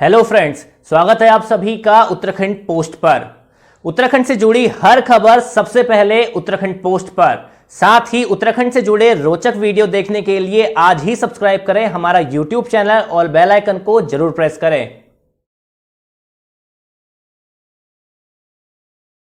Hello friends, स्वागत है आप सभी का उत्तराखंड पोस्ट पर। उत्तराखंड से जुड़ी हर खबर सबसे पहले उत्तराखंड पोस्ट पर। साथ ही उत्तराखंड से जुड़े रोचक वीडियो देखने के लिए आज ही सब्सक्राइब करें हमारा यूट्यूब चैनल और बेल आइकन को जरूर प्रेस करें।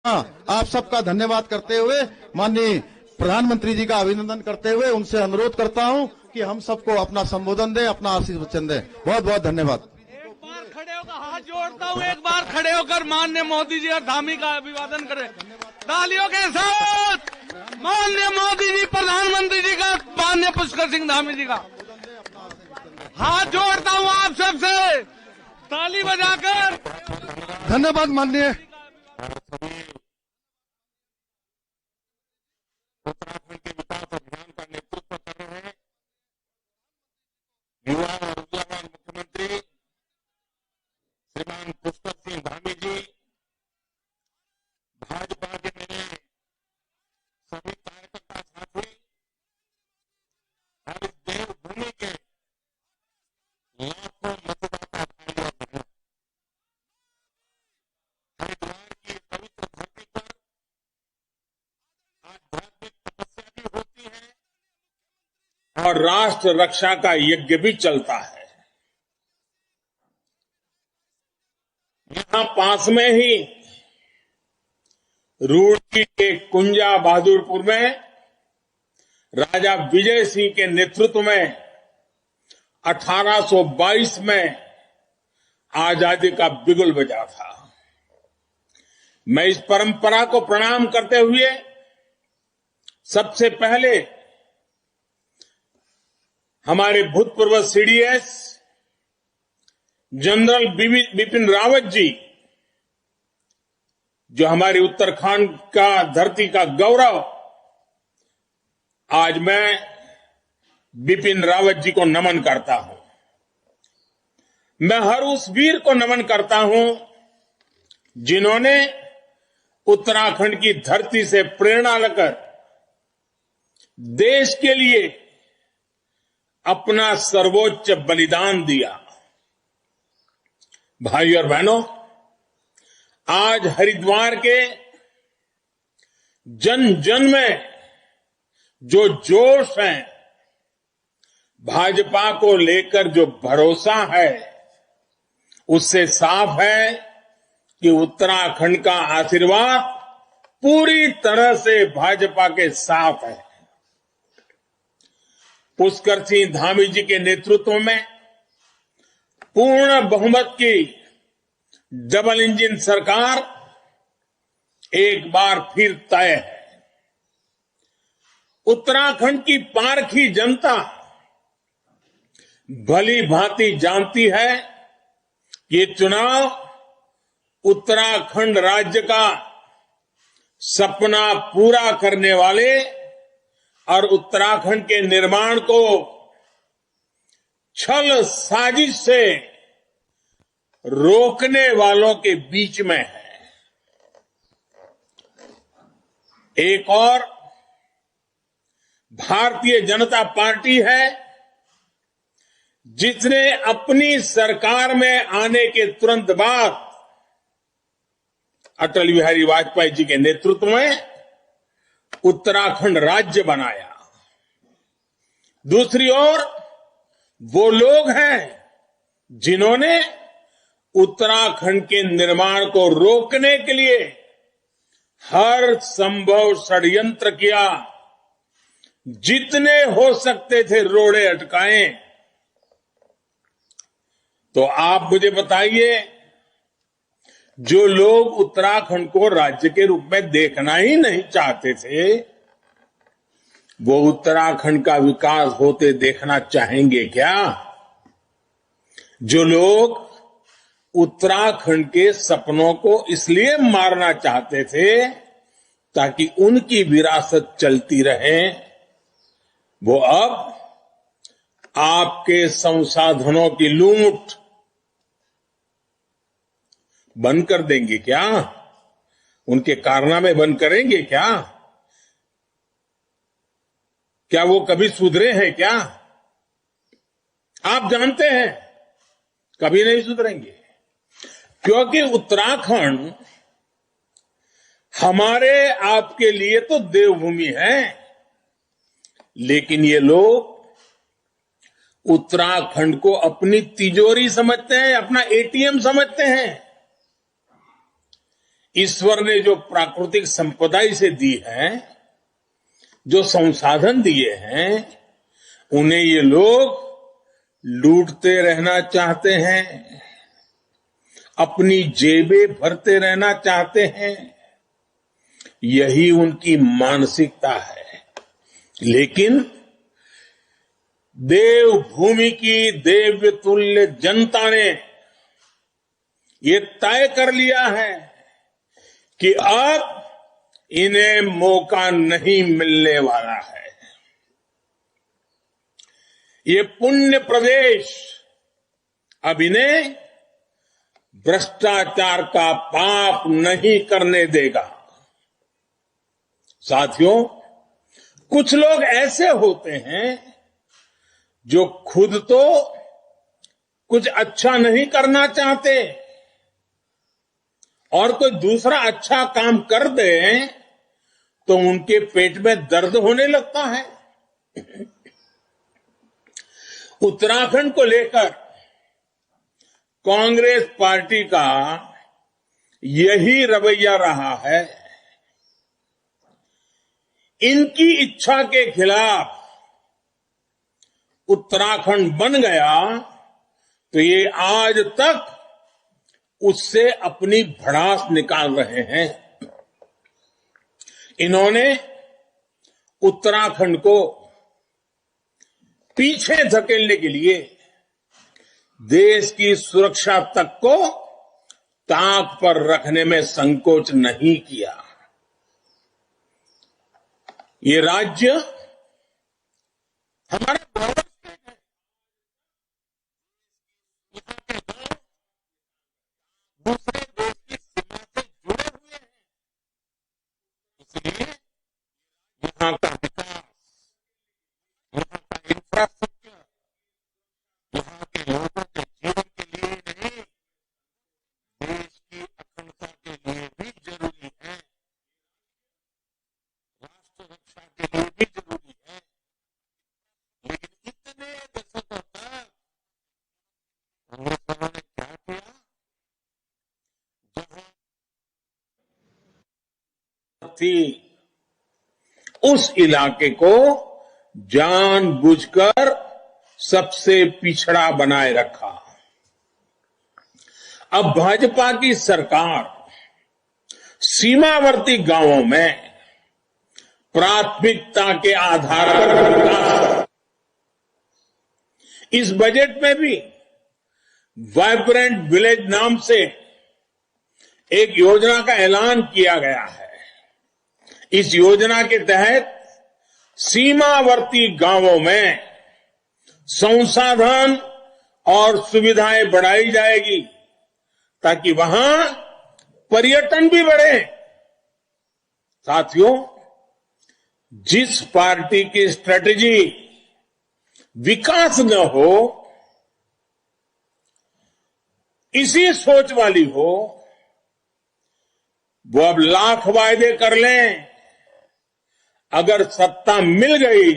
आप सबका धन्यवाद करते हुए माननीय प्रधानमंत्री जी का अभिनंदन करते हुए उनसे अनुरोध करता हूं कि हम सबको अपना संबोधन दें, अपना आशीष वचन दें। बहुत बहुत धन्यवाद। एक बार खड़े होकर हाथ जोड़ता हूं, एक बार खड़े होकर माननीय मोदी जी और धामी का अभिवादन करें तालियों के साथ। माननीय मोदी जी, प्रधानमंत्री जी का, माननीय पुष्कर सिंह धामी जी का हाथ जोड़ता हूं आप सबसे ताली बजाकर। धन्यवाद माननीय उत्तराखंड के विकास अभियान का नेतृत्व कर रहे हैं युवा और ऊर्जावान मुख्यमंत्री श्रीमान पुष्कर सिंह धामी जी, भाजपा के मेरे सभी कार्यकर्ता साथी और इस देवभूमि के लाखों मतदाता भाई और बहन, हरिद्वार की पवित्र धरती पर आध्यात्मिक तपस्या भी होती है और राष्ट्र रक्षा का यज्ञ भी चलता है। यहां पास में ही रूड़की के कुंजा बहादुरपुर में राजा विजय सिंह के नेतृत्व में 1822 में आजादी का बिगुल बजा था। मैं इस परंपरा को प्रणाम करते हुए सबसे पहले हमारे भूतपूर्व सीडीएस जनरल बिपिन रावत जी, जो हमारी उत्तराखंड का धरती का गौरव, आज मैं बिपिन रावत जी को नमन करता हूं। मैं हर उस वीर को नमन करता हूं जिन्होंने उत्तराखंड की धरती से प्रेरणा लेकर देश के लिए अपना सर्वोच्च बलिदान दिया। भाई और बहनों, आज हरिद्वार के जन जन में जो जोश है, भाजपा को लेकर जो भरोसा है, उससे साफ है कि उत्तराखंड का आशीर्वाद पूरी तरह से भाजपा के साथ है। पुष्कर सिंह धामी जी के नेतृत्व में पूर्ण बहुमत की डबल इंजन सरकार एक बार फिर तय है। उत्तराखंड की पारखी जनता भली भांति जानती है कि ये चुनाव उत्तराखंड राज्य का सपना पूरा करने वाले और उत्तराखंड के निर्माण को छल साजिश से रोकने वालों के बीच में है। एक और भारतीय जनता पार्टी है जिसने अपनी सरकार में आने के तुरंत बाद अटल बिहारी वाजपेयी जी के नेतृत्व में उत्तराखंड राज्य बनाया। दूसरी ओर वो लोग हैं जिन्होंने उत्तराखंड के निर्माण को रोकने के लिए हर संभव षड्यंत्र किया, जितने हो सकते थे रोड़े अटकाए। तो आप मुझे बताइए, जो लोग उत्तराखंड को राज्य के रूप में देखना ही नहीं चाहते थे, वो उत्तराखंड का विकास होते देखना चाहेंगे क्या? जो लोग उत्तराखंड के सपनों को इसलिए मारना चाहते थे ताकि उनकी विरासत चलती रहे, वो अब आपके संसाधनों की लूट बंद कर देंगे क्या? उनके कारनामे बंद करेंगे क्या? क्या वो कभी सुधरे हैं क्या? आप जानते हैं कभी नहीं सुधरेंगे। क्योंकि उत्तराखंड हमारे आपके लिए तो देवभूमि है, लेकिन ये लोग उत्तराखंड को अपनी तिजोरी समझते हैं, अपना एटीएम समझते हैं। ईश्वर ने जो प्राकृतिक संपदा इसे दी है, जो संसाधन दिए हैं, उन्हें ये लोग लूटते रहना चाहते हैं, अपनी जेबें भरते रहना चाहते हैं। यही उनकी मानसिकता है। लेकिन देवभूमि की देव्य तुल्य जनता ने ये तय कर लिया है कि अब इन्हें मौका नहीं मिलने वाला है। ये पुण्य प्रदेश अब इन्हें भ्रष्टाचार का पाप नहीं करने देगा। साथियों, कुछ लोग ऐसे होते हैं जो खुद तो कुछ अच्छा नहीं करना चाहते और कोई दूसरा अच्छा काम कर दे तो उनके पेट में दर्द होने लगता है। उत्तराखंड को लेकर कांग्रेस पार्टी का यही रवैया रहा है। इनकी इच्छा के खिलाफ उत्तराखंड बन गया तो ये आज तक उससे अपनी भड़ास निकाल रहे हैं। इन्होंने उत्तराखंड को पीछे धकेलने के लिए देश की सुरक्षा तक को ताक पर रखने में संकोच नहीं किया। ये राज्य हमारा गौरव है। दूसरे देश की सीमा से जुड़े हुए हैं, इसलिए यहां का विकास, यहां का इंफ्रास्ट्रक्चर, यहां के लोगों के जीवन के लिए नहीं, देश की अखंडता के लिए भी जरूरी है, राष्ट्र रक्षा के लिए भी जरूरी है। लेकिन इतने दशकों तक कांग्रेस ने क्या किया? जहां थी उस इलाके को जानबूझकर सबसे पिछड़ा बनाए रखा। अब भाजपा की सरकार सीमावर्ती गांवों में प्राथमिकता के आधार पर विकास। इस बजट में भी वाइब्रेंट विलेज नाम से एक योजना का ऐलान किया गया है। इस योजना के तहत सीमावर्ती गांवों में संसाधन और सुविधाएं बढ़ाई जाएगी ताकि वहां पर्यटन भी बढ़े। साथियों, जिस पार्टी की स्ट्रेटेजी विकास न हो, इसी सोच वाली हो, वो अब लाख वायदे कर लें, अगर सत्ता मिल गई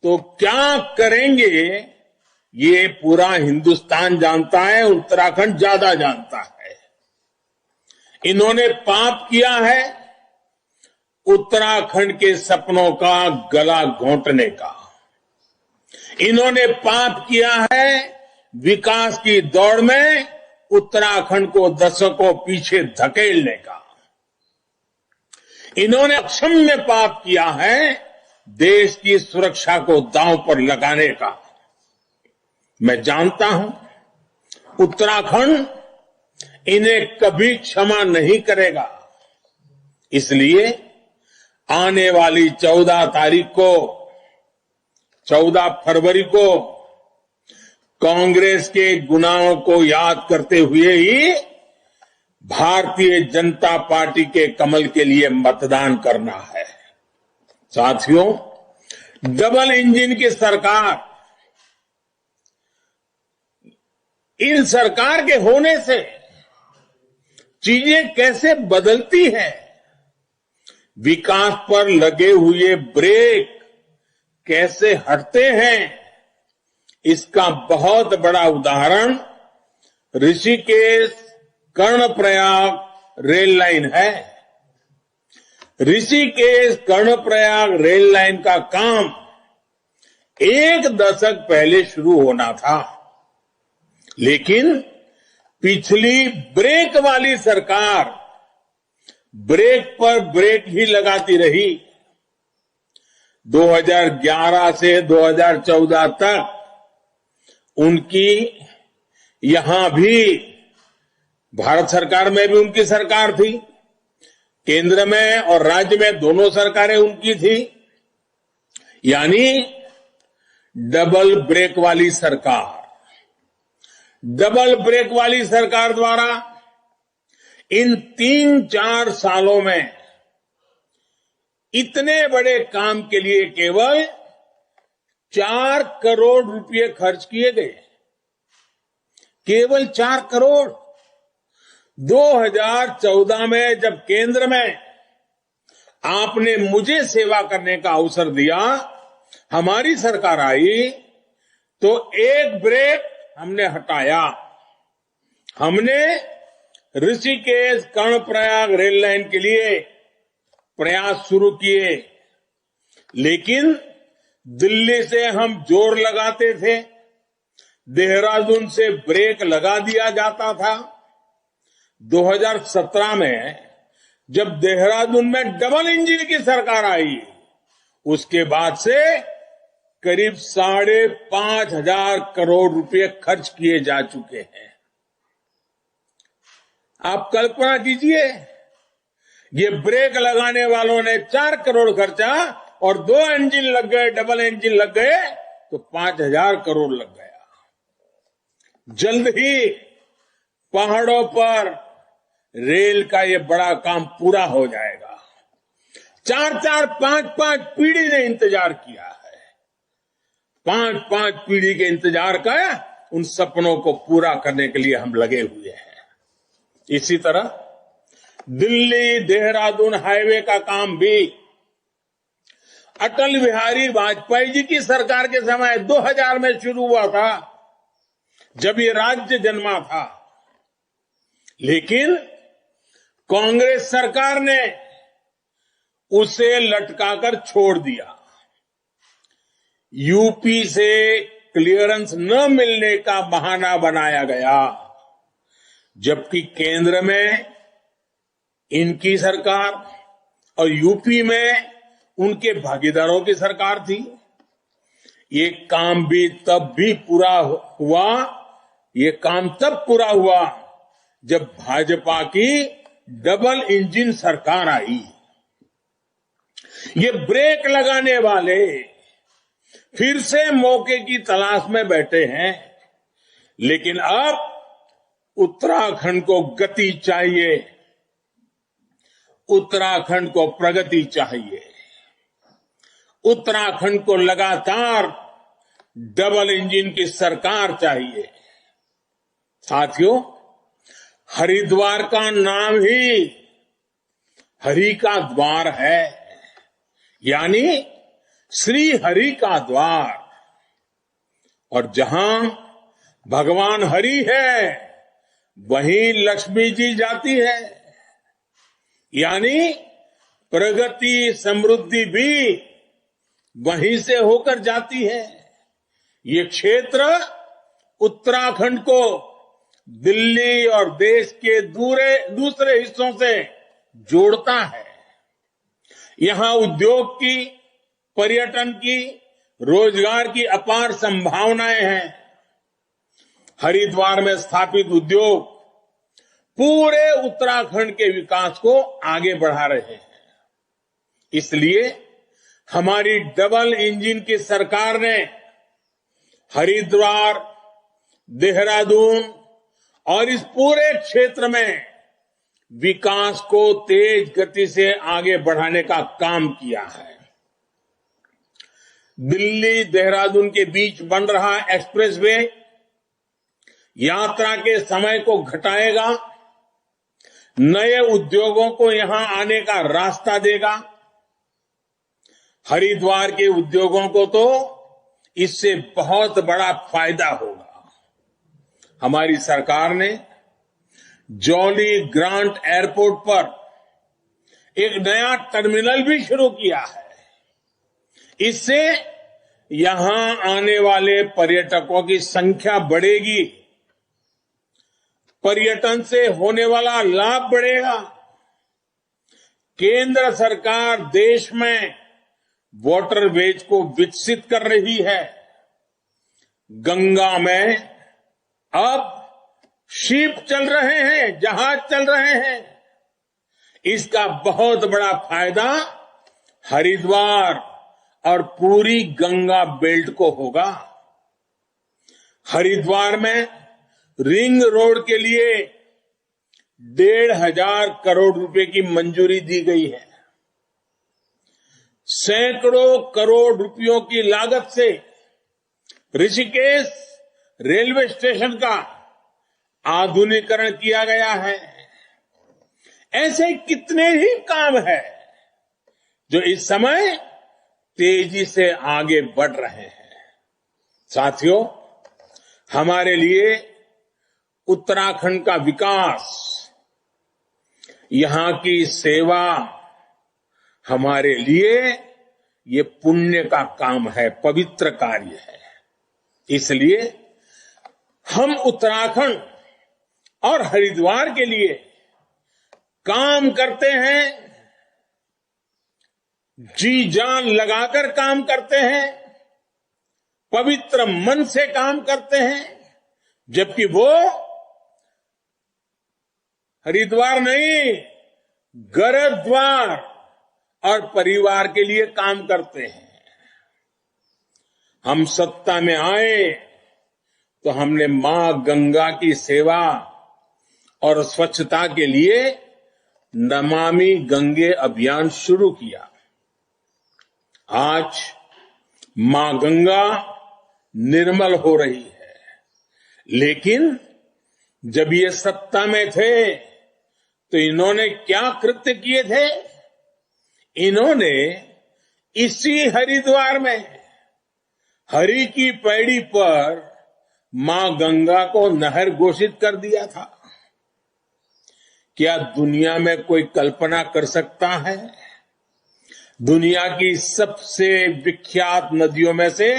तो क्या करेंगे ये पूरा हिंदुस्तान जानता है, उत्तराखंड ज्यादा जानता है। इन्होंने पाप किया है उत्तराखंड के सपनों का गला घोंटने का। इन्होंने पाप किया है विकास की दौड़ में उत्तराखंड को दशकों पीछे धकेलने का। इन्होंने अक्षम्य पाप किया है देश की सुरक्षा को दांव पर लगाने का। मैं जानता हूं उत्तराखंड इन्हें कभी क्षमा नहीं करेगा। इसलिए आने वाली 14 फरवरी को कांग्रेस के गुनाहों को याद करते हुए ही भारतीय जनता पार्टी के कमल के लिए मतदान करना है। साथियों, डबल इंजन की सरकार, इन सरकार के होने से चीजें कैसे बदलती हैं, विकास पर लगे हुए ब्रेक कैसे हटते हैं, इसका बहुत बड़ा उदाहरण ऋषिकेश कर्णप्रयाग रेल लाइन है। ऋषिकेश कर्णप्रयाग रेल लाइन का काम 1 दशक पहले शुरू होना था, लेकिन पिछली ब्रेक वाली सरकार ब्रेक पर ब्रेक ही लगाती रही। 2011 से 2014 तक उनकी यहां भी, भारत सरकार में भी उनकी सरकार थी, केंद्र में और राज्य में दोनों सरकारें उनकी थी, यानी डबल ब्रेक वाली सरकार। डबल ब्रेक वाली सरकार द्वारा इन 3-4 सालों में इतने बड़े काम के लिए केवल 4 करोड़ रुपए खर्च किए गए, केवल 4 करोड़। 2014 में जब केंद्र में आपने मुझे सेवा करने का अवसर दिया, हमारी सरकार आई, तो एक ब्रेक हमने हटाया। हमने ऋषिकेश कर्णप्रयाग रेल लाइन के लिए प्रयास शुरू किए, लेकिन दिल्ली से हम जोर लगाते थे, देहरादून से ब्रेक लगा दिया जाता था। 2017 में जब देहरादून में डबल इंजन की सरकार आई, उसके बाद से करीब 5,500 करोड़ रुपए खर्च किए जा चुके हैं। आप कल्पना कीजिए, ये ब्रेक लगाने वालों ने 4 करोड़ खर्चा और 2 इंजन लग गए, डबल इंजन लग गए, तो 5,000 करोड़ लग गया। जल्द ही पहाड़ों पर रेल का ये बड़ा काम पूरा हो जाएगा। 4-4, 5-5 पीढ़ी ने इंतजार किया है। 5-5 पीढ़ी के इंतजार का उन सपनों को पूरा करने के लिए हम लगे हुए हैं। इसी तरह दिल्ली देहरादून हाईवे का काम भी अटल बिहारी वाजपेयी जी की सरकार के समय 2000 में शुरू हुआ था, जब ये राज्य जन्मा था, लेकिन कांग्रेस सरकार ने उसे लटकाकर छोड़ दिया। यूपी से क्लियरेंस न मिलने का बहाना बनाया गया, जबकि केंद्र में इनकी सरकार और यूपी में उनके भागीदारों की सरकार थी। ये काम भी तब भी पूरा हुआ, ये काम तब पूरा हुआ जब भाजपा की डबल इंजन सरकार आई। ये ब्रेक लगाने वाले फिर से मौके की तलाश में बैठे हैं, लेकिन अब उत्तराखंड को गति चाहिए, उत्तराखंड को प्रगति चाहिए, उत्तराखंड को लगातार डबल इंजन की सरकार चाहिए। साथियों, हरिद्वार का नाम ही हरि का द्वार है, यानी श्री हरि का द्वार, और जहां भगवान हरि है वहीं लक्ष्मी जी जाती है, यानी प्रगति समृद्धि भी वहीं से होकर जाती है। ये क्षेत्र उत्तराखंड को दिल्ली और देश के दूसरे हिस्सों से जोड़ता है। यहां उद्योग की, पर्यटन की, रोजगार की अपार संभावनाएं हैं। हरिद्वार में स्थापित उद्योग पूरे उत्तराखंड के विकास को आगे बढ़ा रहे हैं। इसलिए हमारी डबल इंजन की सरकार ने हरिद्वार, देहरादून और इस पूरे क्षेत्र में विकास को तेज गति से आगे बढ़ाने का काम किया है। दिल्ली देहरादून के बीच बन रहा एक्सप्रेसवे यात्रा के समय को घटाएगा, नए उद्योगों को यहां आने का रास्ता देगा। हरिद्वार के उद्योगों को तो इससे बहुत बड़ा फायदा होगा। हमारी सरकार ने जॉली ग्रांट एयरपोर्ट पर एक नया टर्मिनल भी शुरू किया है। इससे यहां आने वाले पर्यटकों की संख्या बढ़ेगी, पर्यटन से होने वाला लाभ बढ़ेगा। केंद्र सरकार देश में वाटरवेज को विकसित कर रही है। गंगा में अब शिप चल रहे हैं, जहाज चल रहे हैं। इसका बहुत बड़ा फायदा हरिद्वार और पूरी गंगा बेल्ट को होगा। हरिद्वार में रिंग रोड के लिए 1,500 करोड़ रुपए की मंजूरी दी गई है। सैकड़ों करोड़ रुपयों की लागत से ऋषिकेश रेलवे स्टेशन का आधुनिकीकरण किया गया है। ऐसे कितने ही काम हैं जो इस समय तेजी से आगे बढ़ रहे हैं। साथियों, हमारे लिए उत्तराखंड का विकास, यहां की सेवा हमारे लिए ये पुण्य का काम है, पवित्र कार्य है। इसलिए हम उत्तराखंड और हरिद्वार के लिए काम करते हैं, जी जान लगाकर काम करते हैं, पवित्र मन से काम करते हैं, जबकि वो हरिद्वार नहीं, गरद्वार और परिवार के लिए काम करते हैं। हम सत्ता में आए तो हमने मां गंगा की सेवा और स्वच्छता के लिए नमामि गंगे अभियान शुरू किया। आज मां गंगा निर्मल हो रही है, लेकिन जब ये सत्ता में थे तो इन्होंने क्या कृत्य किए थे? इन्होंने इसी हरिद्वार में हरि की पैड़ी पर मां गंगा को नहर घोषित कर दिया था। क्या दुनिया में कोई कल्पना कर सकता है? दुनिया की सबसे विख्यात नदियों में से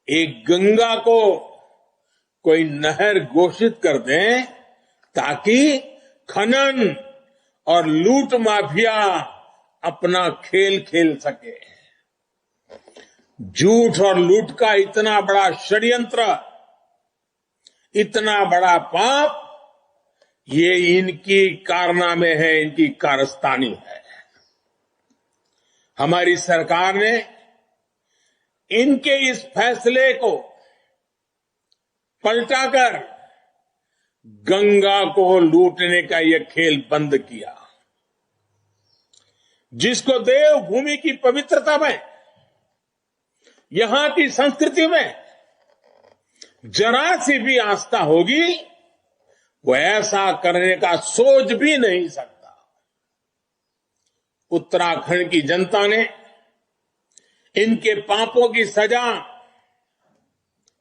एक गंगा को कोई नहर घोषित कर दें ताकि खनन और लूट माफिया अपना खेल खेल सके। झूठ और लूट का इतना बड़ा षड्यंत्र, इतना बड़ा पाप, ये इनकी कारनामे है, इनकी कारस्तानी है। हमारी सरकार ने इनके इस फैसले को पलटाकर गंगा को लूटने का यह खेल बंद किया, जिसको देवभूमि की पवित्रता में, यहां की संस्कृति में जरा सी भी आस्था होगी, वो ऐसा करने का सोच भी नहीं सकता। उत्तराखंड की जनता ने इनके पापों की सजा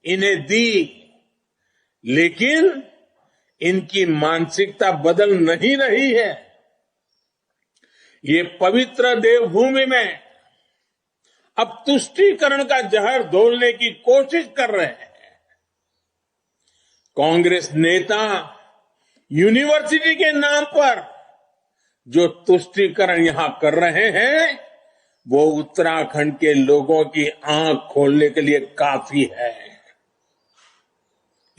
इन्हें दी, लेकिन इनकी मानसिकता बदल नहीं रही है। ये पवित्र देवभूमि में अब तुष्टीकरण का जहर घोलने की कोशिश कर रहे हैं। कांग्रेस नेता यूनिवर्सिटी के नाम पर जो तुष्टीकरण यहां कर रहे हैं, वो उत्तराखंड के लोगों की आंख खोलने के लिए काफी है।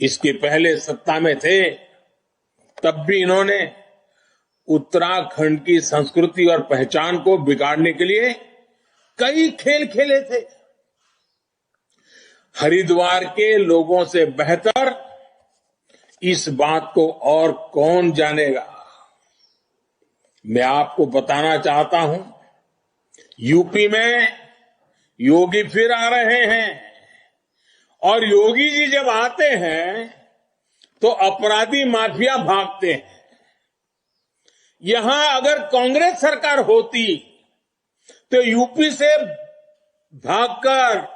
इसके पहले सत्ता में थे तब भी इन्होंने उत्तराखंड की संस्कृति और पहचान को बिगाड़ने के लिए कई खेल खेले थे। हरिद्वार के लोगों से बेहतर इस बात को और कौन जानेगा। मैं आपको बताना चाहता हूं, यूपी में योगी फिर आ रहे हैं, और योगी जी जब आते हैं तो अपराधी माफिया भागते हैं। यहां अगर कांग्रेस सरकार होती तो यूपी से भागकर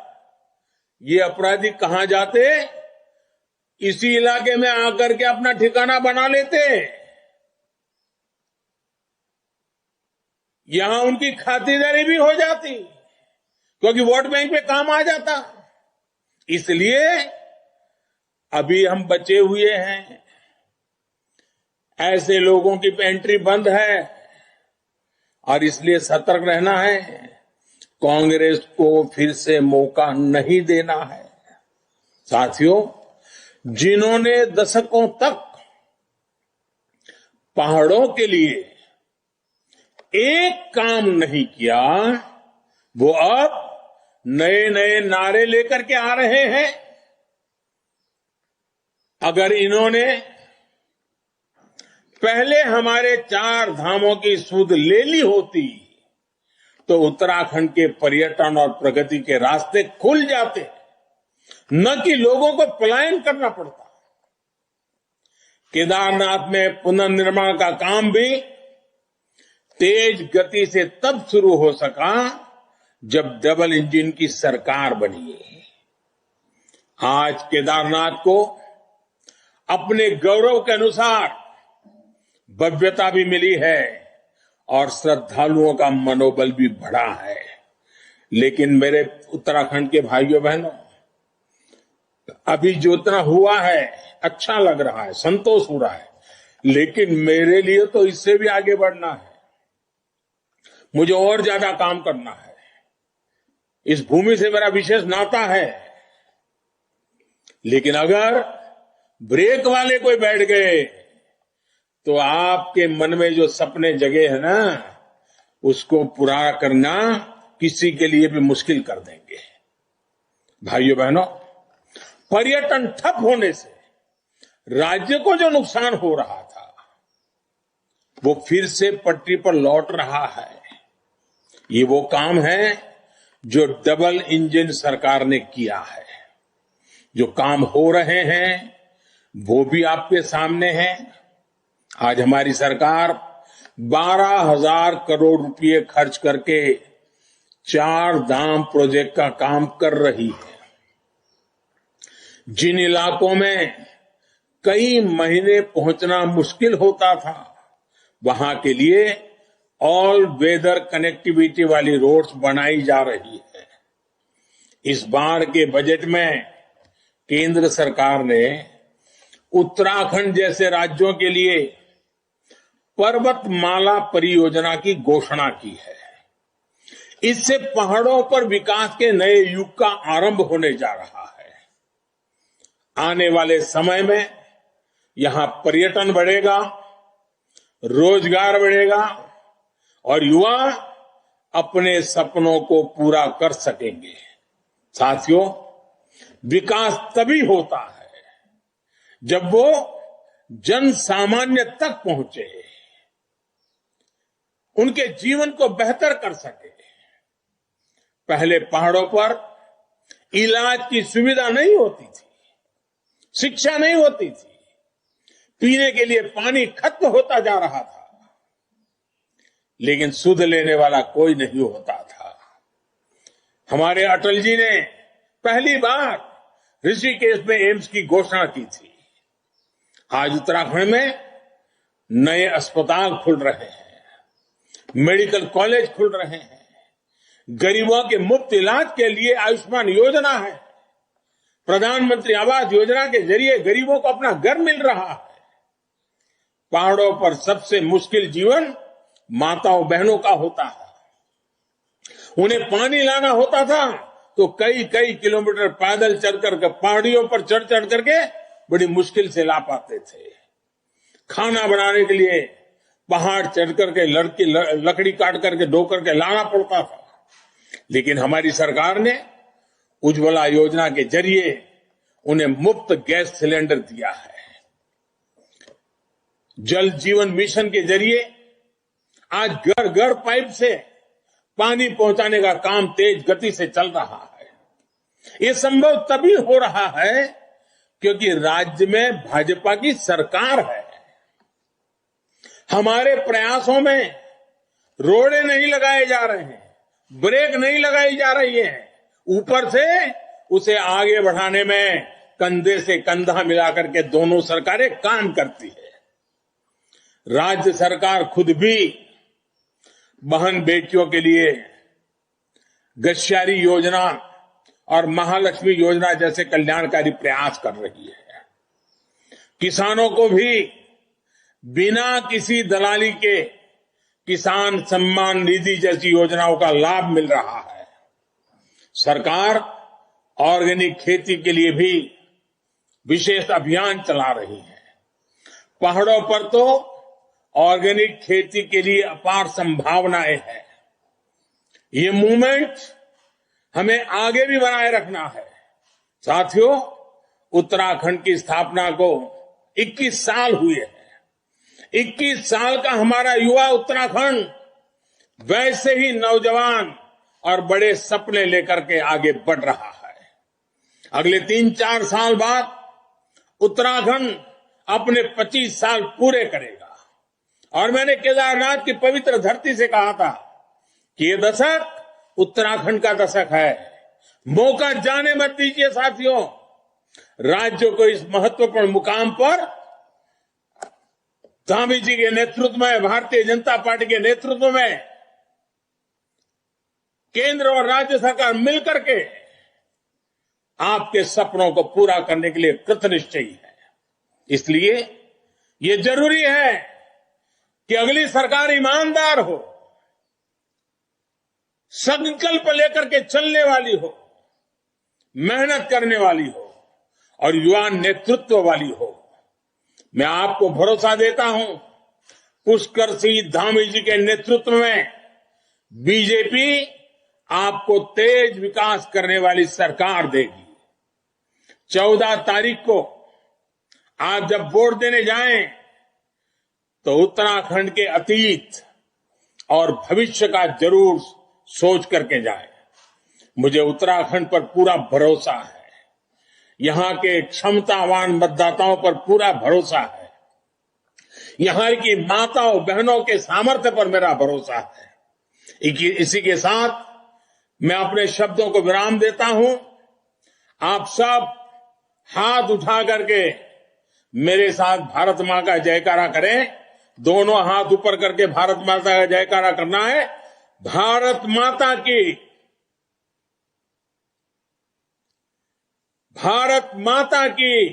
ये अपराधी कहां जाते, इसी इलाके में आकर के अपना ठिकाना बना लेते, यहां उनकी खातिरदारी भी हो जाती, क्योंकि वोट बैंक पे काम आ जाता। इसलिए अभी हम बचे हुए हैं, ऐसे लोगों की एंट्री बंद है और इसलिए सतर्क रहना है। कांग्रेस को फिर से मौका नहीं देना है। साथियों, जिन्होंने दशकों तक पहाड़ों के लिए एक काम नहीं किया, वो अब नए नए नारे लेकर के आ रहे हैं। अगर इन्होंने पहले हमारे 4 धामों की सुध ले ली होती तो उत्तराखंड के पर्यटन और प्रगति के रास्ते खुल जाते, न कि लोगों को पलायन करना पड़ता। केदारनाथ में पुनर्निर्माण का काम भी तेज गति से तब शुरू हो सका जब डबल इंजन की सरकार बनी। आज केदारनाथ को अपने गौरव के अनुसार भव्यता भी मिली है और श्रद्धालुओं का मनोबल भी बढ़ा है। लेकिन मेरे उत्तराखंड के भाइयों बहनों, अभी जो इतना हुआ है अच्छा लग रहा है, संतोष हो रहा है, लेकिन मेरे लिए तो इससे भी आगे बढ़ना है। मुझे और ज्यादा काम करना है। इस भूमि से मेरा विशेष नाता है। लेकिन अगर ब्रेक वाले कोई बैठ गए तो आपके मन में जो सपने जगे हैं ना, उसको पूरा करना किसी के लिए भी मुश्किल कर देंगे। भाइयों बहनों, पर्यटन ठप होने से राज्य को जो नुकसान हो रहा था वो फिर से पटरी पर लौट रहा है। ये वो काम है जो डबल इंजन सरकार ने किया है। जो काम हो रहे हैं वो भी आपके सामने हैं। आज हमारी सरकार 12,000 करोड़ रुपए खर्च करके 4 धाम प्रोजेक्ट का काम कर रही है। जिन इलाकों में कई महीने पहुंचना मुश्किल होता था, वहां के लिए ऑल वेदर कनेक्टिविटी वाली रोड्स बनाई जा रही है। इस बार के बजट में केंद्र सरकार ने उत्तराखंड जैसे राज्यों के लिए पर्वतमाला परियोजना की घोषणा की है। इससे पहाड़ों पर विकास के नए युग का आरंभ होने जा रहा है। आने वाले समय में यहां पर्यटन बढ़ेगा, रोजगार बढ़ेगा और युवा अपने सपनों को पूरा कर सकेंगे। साथियों, विकास तभी होता है जब वो जन सामान्य तक पहुंचे, उनके जीवन को बेहतर कर सके। पहले पहाड़ों पर इलाज की सुविधा नहीं होती थी, शिक्षा नहीं होती थी, पीने के लिए पानी खत्म होता जा रहा था, लेकिन सुध लेने वाला कोई नहीं होता था। हमारे अटल जी ने पहली बार ऋषिकेश में एम्स की घोषणा की थी। आज उत्तराखंड में नए अस्पताल खुल रहे हैं, मेडिकल कॉलेज खुल रहे हैं, गरीबों के मुफ्त इलाज के लिए आयुष्मान योजना है, प्रधानमंत्री आवास योजना के जरिए गरीबों को अपना घर मिल रहा है। पहाड़ों पर सबसे मुश्किल जीवन माताओं बहनों का होता है। उन्हें पानी लाना होता था तो कई कई किलोमीटर पैदल चल करके, पहाड़ियों पर चढ़ चढ़ करके बड़ी मुश्किल से ला पाते थे। खाना बनाने के लिए पहाड़ चढ़ करके लकड़ी काट करके ढो करके लाना पड़ता था। लेकिन हमारी सरकार ने उज्ज्वला योजना के जरिए उन्हें मुफ्त गैस सिलेंडर दिया है। जल जीवन मिशन के जरिए आज घर घर पाइप से पानी पहुंचाने का काम तेज गति से चल रहा है। ये संभव तभी हो रहा है क्योंकि राज्य में भाजपा की सरकार है। हमारे प्रयासों में रोड़े नहीं लगाए जा रहे हैं, ब्रेक नहीं लगाई जा रही है, ऊपर से उसे आगे बढ़ाने में कंधे से कंधा मिलाकर के दोनों सरकारें काम करती है। राज्य सरकार खुद भी बहन बेटियों के लिए गश्यारी योजना और महालक्ष्मी योजना जैसे कल्याणकारी प्रयास कर रही है। किसानों को भी बिना किसी दलाली के किसान सम्मान निधि जैसी योजनाओं का लाभ मिल रहा है। सरकार ऑर्गेनिक खेती के लिए भी विशेष अभियान चला रही है। पहाड़ों पर तो ऑर्गेनिक खेती के लिए अपार संभावनाएं हैं। ये मूवमेंट हमें आगे भी बनाए रखना है। साथियों, उत्तराखंड की स्थापना को 21 साल हुए हैं। 21 साल का हमारा युवा उत्तराखंड वैसे ही नौजवान और बड़े सपने लेकर के आगे बढ़ रहा है। अगले 3-4 साल बाद उत्तराखंड अपने 25 साल पूरे करेगा। और मैंने केदारनाथ की पवित्र धरती से कहा था कि ये दशक उत्तराखंड का दशक है। मौका जाने मत दीजिए साथियों। राज्य को इस महत्वपूर्ण मुकाम पर धामी जी के नेतृत्व में, भारतीय जनता पार्टी के नेतृत्व में केंद्र और राज्य सरकार मिलकर के आपके सपनों को पूरा करने के लिए कृतनिश्चयी है। इसलिए ये जरूरी है कि अगली सरकार ईमानदार हो, संकल्प लेकर के चलने वाली हो, मेहनत करने वाली हो और युवा नेतृत्व वाली हो। मैं आपको भरोसा देता हूं, पुष्कर सिंह धामी जी के नेतृत्व में बीजेपी आपको तेज विकास करने वाली सरकार देगी। 14 तारीख को आप जब वोट देने जाएं तो उत्तराखंड के अतीत और भविष्य का जरूर सोच करके जाएं। मुझे उत्तराखंड पर पूरा भरोसा है। यहां के क्षमतावान मतदाताओं पर पूरा भरोसा है। यहां की माताओं बहनों के सामर्थ्य पर मेरा भरोसा है। इसी के साथ मैं अपने शब्दों को विराम देता हूं। आप सब हाथ उठा करके मेरे साथ भारत मां का जयकारा करें। दोनों हाथ ऊपर करके भारत माता का जयकारा करना है। भारत माता की, भारत माता की,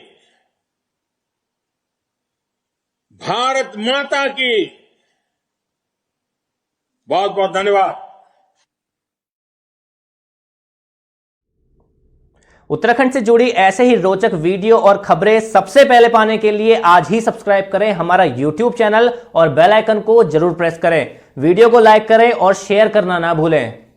भारत माता की। बहुत बहुत धन्यवाद। उत्तराखंड से जुड़ी ऐसे ही रोचक वीडियो और खबरें सबसे पहले पाने के लिए आज ही सब्सक्राइब करें हमारा YouTube चैनल और बेल आइकन को जरूर प्रेस करें। वीडियो को लाइक करें और शेयर करना ना भूलें।